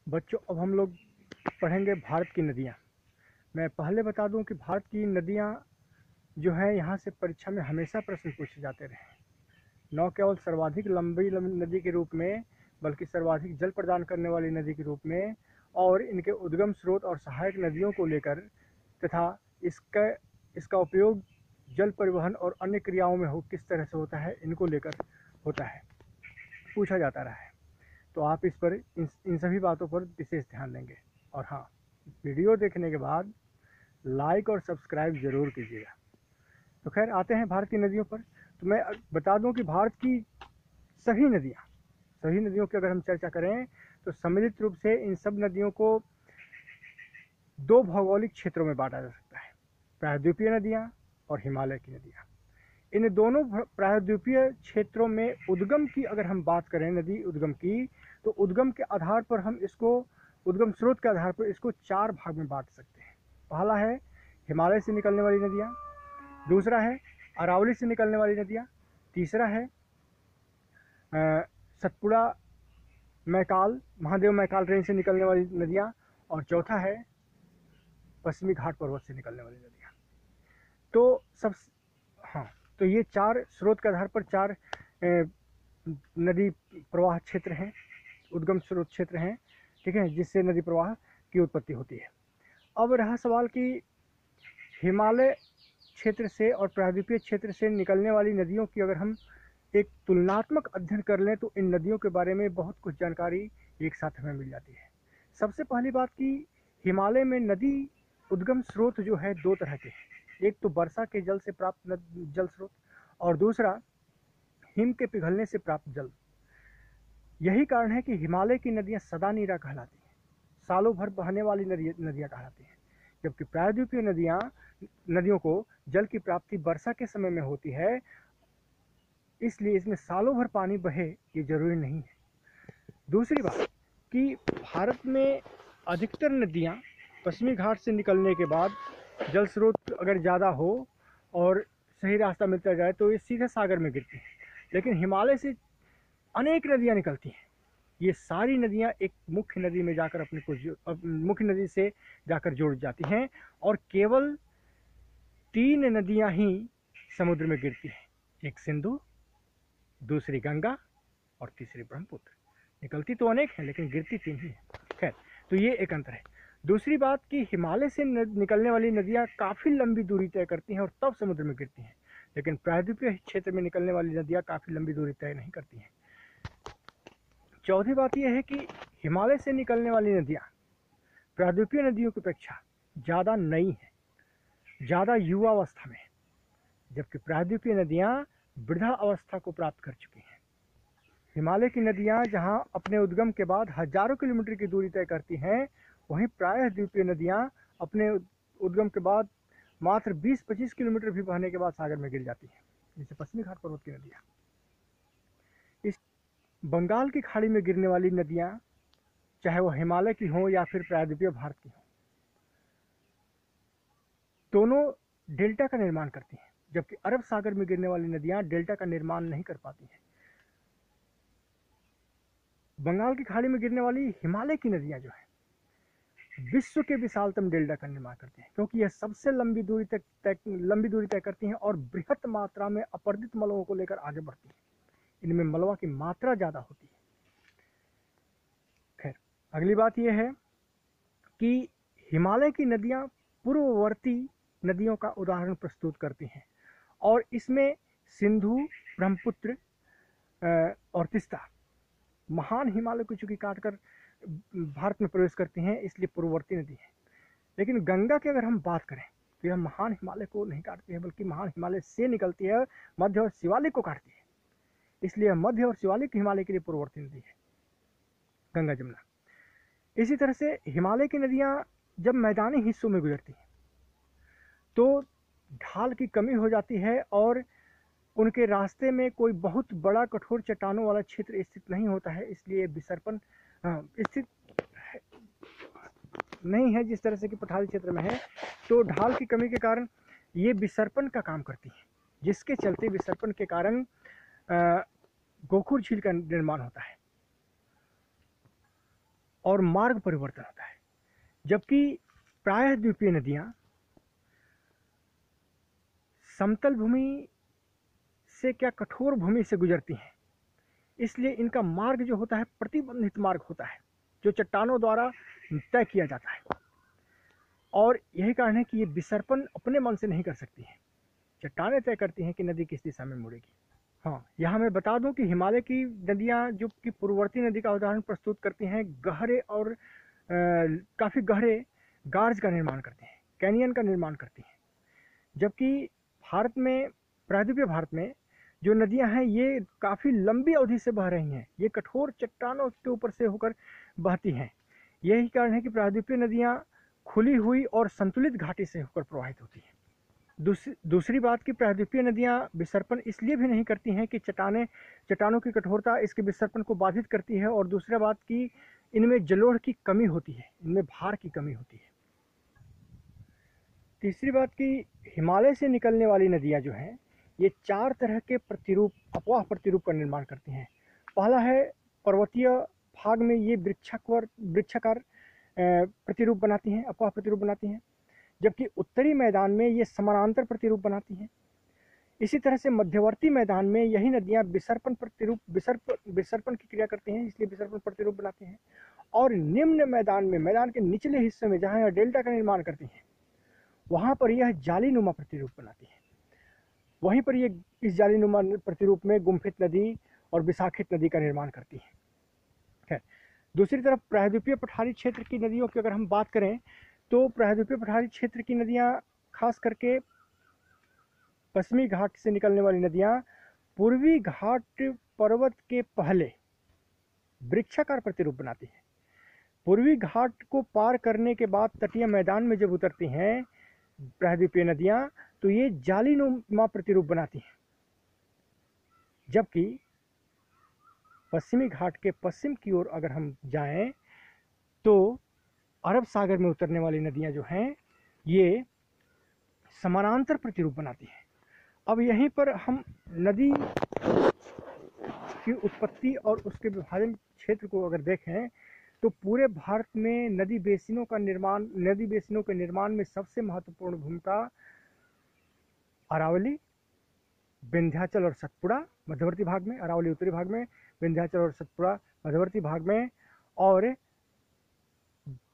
बच्चों, अब हम लोग पढ़ेंगे भारत की नदियाँ। मैं पहले बता दूं कि भारत की नदियाँ जो है, यहाँ से परीक्षा में हमेशा प्रश्न पूछे जाते रहे हैं। न केवल सर्वाधिक लंबी नदी के रूप में, बल्कि सर्वाधिक जल प्रदान करने वाली नदी के रूप में, और इनके उद्गम स्रोत और सहायक नदियों को लेकर तथा इसका इसका उपयोग जल परिवहन और अन्य क्रियाओं में किस तरह से होता है, इनको लेकर होता है, पूछा जाता रहा है। तो आप इस पर इन सभी बातों पर विशेष ध्यान देंगे। और हाँ, वीडियो देखने के बाद लाइक और सब्सक्राइब जरूर कीजिएगा। तो खैर, आते हैं भारत की नदियों पर। तो मैं बता दूं कि भारत की सभी नदियों की अगर हम चर्चा करें तो सम्मिलित रूप से इन सब नदियों को दो भौगोलिक क्षेत्रों में बांटा जा सकता है, प्रायद्वीपीय नदियाँ और हिमालय की नदियाँ। इन दोनों प्रायद्वीपीय क्षेत्रों में उद्गम की अगर हम बात करें, नदी उद्गम की, तो उद्गम के आधार पर हम इसको, उद्गम स्रोत के आधार पर इसको चार भाग में बांट सकते हैं। पहला है हिमालय से निकलने वाली नदियाँ, दूसरा है अरावली से निकलने वाली नदियाँ, तीसरा है सतपुड़ा मैकाल, महादेव मैकाल रेंज से निकलने वाली नदियाँ, और चौथा है पश्चिमी घाट पर्वत से निकलने वाली नदियाँ। तो सब, हाँ, तो ये चार स्रोत के आधार पर चार नदी प्रवाह क्षेत्र हैं, उद्गम स्रोत क्षेत्र हैं, ठीक है, जिससे नदी प्रवाह की उत्पत्ति होती है। अब रहा सवाल कि हिमालय क्षेत्र से और प्रायद्वीपीय क्षेत्र से निकलने वाली नदियों की अगर हम एक तुलनात्मक अध्ययन कर लें तो इन नदियों के बारे में बहुत कुछ जानकारी एक साथ हमें मिल जाती है। सबसे पहली बात कि हिमालय में नदी उद्गम स्रोत जो है दो तरह के हैं। एक तो वर्षा के जल से प्राप्त जल स्रोत, और दूसरा हिम के पिघलने से प्राप्त जल। यही कारण है कि हिमालय की नदियां सदा नीरा कहलाती हैं, सालों भर बहने वाली नदियां कहलाती हैं, जबकि प्रायद्वीपीय नदियों को जल की प्राप्ति वर्षा के समय में होती है, इसलिए इसमें सालों भर पानी बहे ये जरूरी नहीं है। दूसरी बात कि भारत में अधिकतर नदियां पश्चिमी घाट से निकलने के बाद जल स्रोत अगर ज़्यादा हो और सही रास्ता मिलता जाए तो ये सीधे सागर में गिरती हैं, लेकिन हिमालय से अनेक नदियां निकलती हैं। ये सारी नदियां एक मुख्य नदी में जाकर मुख्य नदी से जाकर जुड़ जाती हैं, और केवल तीन नदियां ही समुद्र में गिरती हैं, एक सिंधु, दूसरी गंगा और तीसरी ब्रह्मपुत्र। निकलती तो अनेक हैं लेकिन गिरती तीन ही है। खैर, तो ये एक अंतर है। दूसरी बात कि हिमालय से निकलने वाली नदियाँ काफ़ी लंबी दूरी तय करती हैं और तब समुद्र में गिरती हैं, लेकिन प्रायद्वीपीय क्षेत्र में निकलने वाली नदियाँ काफ़ी लंबी दूरी तय नहीं करती हैं। चौथी बात यह है कि हिमालय से निकलने वाली नदियाँ प्रायद्वीपीय नदियों की अपेक्षा ज़्यादा नई हैं, ज़्यादा युवावस्था में, जबकि प्रायद्वीपीय नदियाँ वृद्धा अवस्था को प्राप्त कर चुकी हैं। हिमालय की नदियाँ जहाँ अपने उद्गम के बाद हजारों किलोमीटर की दूरी तय करती हैं, वहीं प्रायद्वीपीय नदियाँ अपने उद्गम के बाद मात्र 20-25 किलोमीटर भी बहने के बाद सागर में गिर जाती हैं, जैसे पश्चिमी घाट पर्वत की नदियाँ। इस बंगाल की खाड़ी में गिरने वाली नदियाँ, चाहे वो हिमालय की हों या फिर प्रायद्वीपीय भारत की हों, दोनों डेल्टा का निर्माण करती हैं, जबकि अरब सागर में गिरने वाली नदियाँ डेल्टा का निर्माण नहीं कर पाती हैं। बंगाल की खाड़ी में गिरने वाली हिमालय की नदियाँ जो है विश्व के विशालतम डेल्टा का निर्माण करती हैं, क्योंकि यह सबसे लंबी दूरी तय करती हैं और बृहत मात्रा में अपरदित मलबों को लेकर आगे बढ़ती हैं। इनमें मलबा की मात्रा ज़्यादा होती है। खैर, अगली बात यह है कि हिमालय की नदियाँ पूर्ववर्ती नदियों का उदाहरण प्रस्तुत करती हैं, और इसमें सिंधु, ब्रह्मपुत्र और तीस्ता महान हिमालय को चूंकि काटकर भारत में प्रवेश करती हैं, इसलिए पूर्ववर्ती नदी है। लेकिन गंगा की अगर हम बात करें तो यह महान हिमालय को नहीं काटती है, बल्कि महान हिमालय से निकलती है, मध्य और शिवालिक को काटती है, इसलिए मध्य और शिवालिक हिमालय के लिए पूर्ववर्ती नदी है, गंगा जमुना। इसी तरह से हिमालय की नदियाँ जब मैदानी हिस्सों में गुजरती हैं तो ढाल की कमी हो जाती है और उनके रास्ते में कोई बहुत बड़ा कठोर चट्टानों वाला क्षेत्र स्थित नहीं होता है, इसलिए विसर्पण स्थित नहीं है जिस तरह से कि पठारी क्षेत्र में है। तो ढाल की कमी के कारण ये विसर्पण का काम करती है, जिसके चलते विसर्पण के कारण गोखुर झील का निर्माण होता है। और मार्ग परिवर्तन होता है। जबकि प्रायः द्वीपीय नदियाँ समतल भूमि से क्या कठोर भूमि से गुजरती हैं, इसलिए इनका मार्ग जो होता है प्रतिबंधित मार्ग होता है, जो चट्टानों द्वारा तय किया जाता है। और यही कारण है कि ये विसर्पण अपने मन से नहीं कर सकती हैं, चट्टानें तय करती हैं कि नदी किस दिशा में मुड़ेगी। हाँ, यहाँ मैं बता दूं कि हिमालय की नदियाँ जो कि पूर्ववर्ती नदी का उदाहरण प्रस्तुत करती हैं, गहरे और काफ़ी गहरे गार्ज का निर्माण करती हैं, कैनियन का निर्माण करती हैं। जबकि भारत में, प्रायद्वीपीय भारत में जो नदियां हैं ये काफ़ी लंबी अवधि से बह रही हैं, ये कठोर चट्टानों के ऊपर से होकर बहती हैं। यही कारण है कि प्रायद्वीपीय नदियां खुली हुई और संतुलित घाटी से होकर प्रवाहित होती हैं। दूसरी बात कि प्रायद्वीपीय नदियां विसर्पण इसलिए भी नहीं करती हैं कि चट्टानों की कठोरता इसके विसर्पण को बाधित करती है, और दूसरा बात कि इनमें जलोढ़ की कमी होती है, इनमें भार की कमी होती है। तीसरी बात कि हिमालय से निकलने वाली नदियां जो हैं ये 4 तरह के प्रतिरूप, अपवाह प्रतिरूप का निर्माण करती हैं। पहला है पर्वतीय भाग में ये वृक्षाकार प्रतिरूप बनाती हैं, अपवाह प्रतिरूप बनाती हैं, जबकि उत्तरी मैदान में ये समानांतर प्रतिरूप बनाती हैं। इसी तरह से मध्यवर्ती मैदान में यही नदियां विसर्पण की क्रिया करती हैं, इसलिए विसर्पण प्रतिरूप बनाती हैं। और निम्न मैदान में, मैदान के निचले हिस्से में जहाँ यह डेल्टा का निर्माण करती हैं, वहाँ पर यह जालीनुमा प्रतिरूप बनाती है। वहीं पर ये इस जालीनुमा प्रतिरूप में गुम्फित नदी और विशाखित नदी का निर्माण करती है। खैर, दूसरी तरफ प्रायद्वीपीय पठारी क्षेत्र की नदियों की अगर हम बात करें तो प्रायद्वीपीय पठारी क्षेत्र की नदियाँ, खास करके पश्चिमी घाट से निकलने वाली नदियाँ, पूर्वी घाट पर्वत के पहले वृक्षाकार प्रतिरूप बनाती हैं। पूर्वी घाट को पार करने के बाद तटीय मैदान में जब उतरती हैं प्रायद्वीपीय नदियाँ, तो ये जालीनुमा प्रतिरूप बनाती हैं। जबकि पश्चिमी घाट के पश्चिम की ओर अगर हम जाएं तो अरब सागर में उतरने वाली नदियां जो हैं ये समानांतर प्रतिरूप बनाती हैं। अब यहीं पर हम नदी की उत्पत्ति और उसके विभाजन क्षेत्र को अगर देखें तो पूरे भारत में नदी बेसिनों के निर्माण में सबसे महत्वपूर्ण भूमिका अरावली, विंध्याचल और सतपुड़ा मध्यवर्ती भाग में, अरावली उत्तरी भाग में, विंध्याचल और सतपुड़ा मध्यवर्ती भाग में, और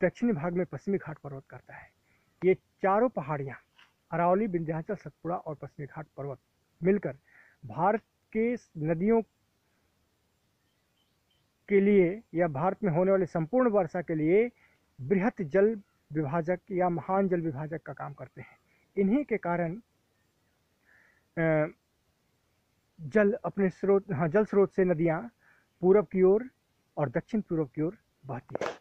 दक्षिणी भाग में पश्चिमी घाट पर्वत करता है। ये चारों पहाड़ियाँ, अरावली, विंध्याचल, सतपुड़ा और पश्चिमी घाट पर्वत मिलकर भारत के नदियों के लिए या भारत में होने वाले संपूर्ण वर्षा के लिए बृहत जल विभाजक या महान जल विभाजक का काम करते हैं। इन्हीं के कारण जल स्रोत से नदियाँ पूरब की ओर और दक्षिण पूर्व की ओर बहती है।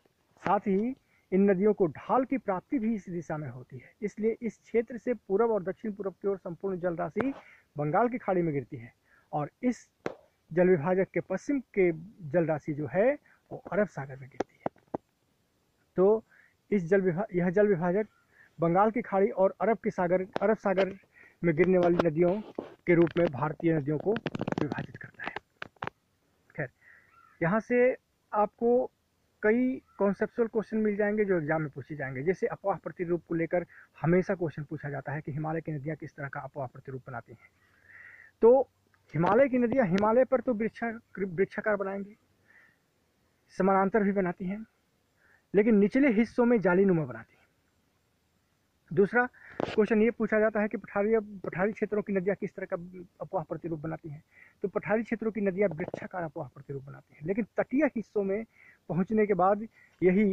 साथ ही इन नदियों को ढाल की प्राप्ति भी इस दिशा में होती है, इसलिए इस क्षेत्र से पूरब और दक्षिण पूर्व की ओर संपूर्ण जल राशि बंगाल की खाड़ी में गिरती है, और इस जल विभाजक के पश्चिम के जल राशि जो है वो अरब सागर में गिरती है। तो यह जल विभाजक बंगाल की खाड़ी और अरब सागर में गिरने वाली नदियों के रूप में भारतीय नदियों को विभाजित करता है। खैर, यहाँ से आपको कई कॉन्सेप्चुअल क्वेश्चन मिल जाएंगे जो एग्जाम में पूछे जाएंगे। जैसे अपवाह प्रतिरूप को लेकर हमेशा क्वेश्चन पूछा जाता है कि हिमालय की नदियाँ किस तरह का अपवाह प्रतिरूप बनाती हैं। तो हिमालय की नदियाँ हिमालय पर तो वृक्षाकार बनाएंगे, समानांतर भी बनाती हैं, लेकिन निचले हिस्सों में जालीनुमा बनाती हैं। दूसरा क्वेश्चन ये पूछा जाता है कि पठारी क्षेत्रों की नदियाँ किस तरह का अपवाह प्रतिरूप बनाती हैं। तो पठारी क्षेत्रों की नदियाँ वृक्षाकार अपवाह प्रतिरूप बनाती हैं, लेकिन तटीय हिस्सों में पहुंचने के बाद यही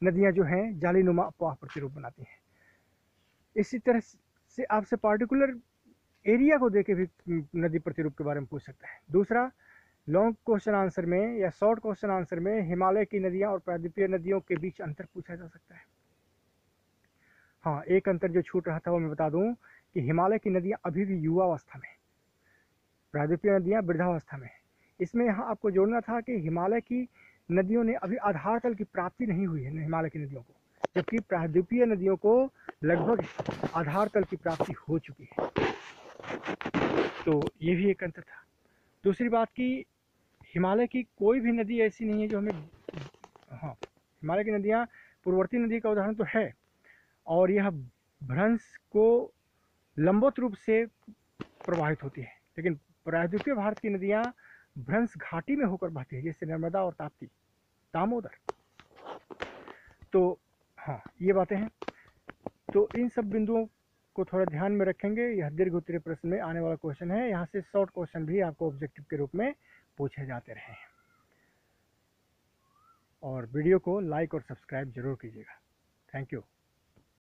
नदियाँ जो हैं जालीनुमा अपवाह प्रतिरूप बनाती हैं। इसी तरह से आपसे पार्टिकुलर एरिया को देके भी नदी प्रतिरूप के बारे में पूछ सकता है। दूसरा, लॉन्ग क्वेश्चन आंसर में या शॉर्ट क्वेश्चन आंसर में हिमालय की नदियाँ और प्रायद्वीपीय नदियों के बीच अंतर पूछा जा सकता है। हाँ, एक अंतर जो छूट रहा था वो मैं बता दूं कि हिमालय की नदियाँ अभी भी युवावस्था में, प्रायद्वीपीय नदियाँ वृद्धावस्था में। इसमें यहाँ आपको जोड़ना था कि हिमालय की नदियों ने अभी आधार तल की प्राप्ति नहीं हुई है हिमालय की नदियों को, जबकि प्रायद्वीपीय नदियों को लगभग आधार तल की प्राप्ति हो चुकी है। तो ये भी एक अंतर था। दूसरी बात कि हिमालय की कोई भी नदी ऐसी नहीं है जो हमें, हाँ, हिमालय की नदियाँ पूर्ववर्ती नदी का उदाहरण तो है, और यह भ्रंश को लंबवत रूप से प्रवाहित होती है, लेकिन प्रायद्वीपीय भारत की नदियाँ भ्रंश घाटी में होकर बहती है, जैसे नर्मदा और ताप्ती, दामोदर। तो हाँ, ये बातें हैं। तो इन सब बिंदुओं को थोड़ा ध्यान में रखेंगे। यह दीर्घ उत्तरीय प्रश्न में आने वाला क्वेश्चन है। यहाँ से शॉर्ट क्वेश्चन भी आपको ऑब्जेक्टिव के रूप में पूछे जाते रहे हैं। और वीडियो को लाइक और सब्सक्राइब जरूर कीजिएगा। Thank you.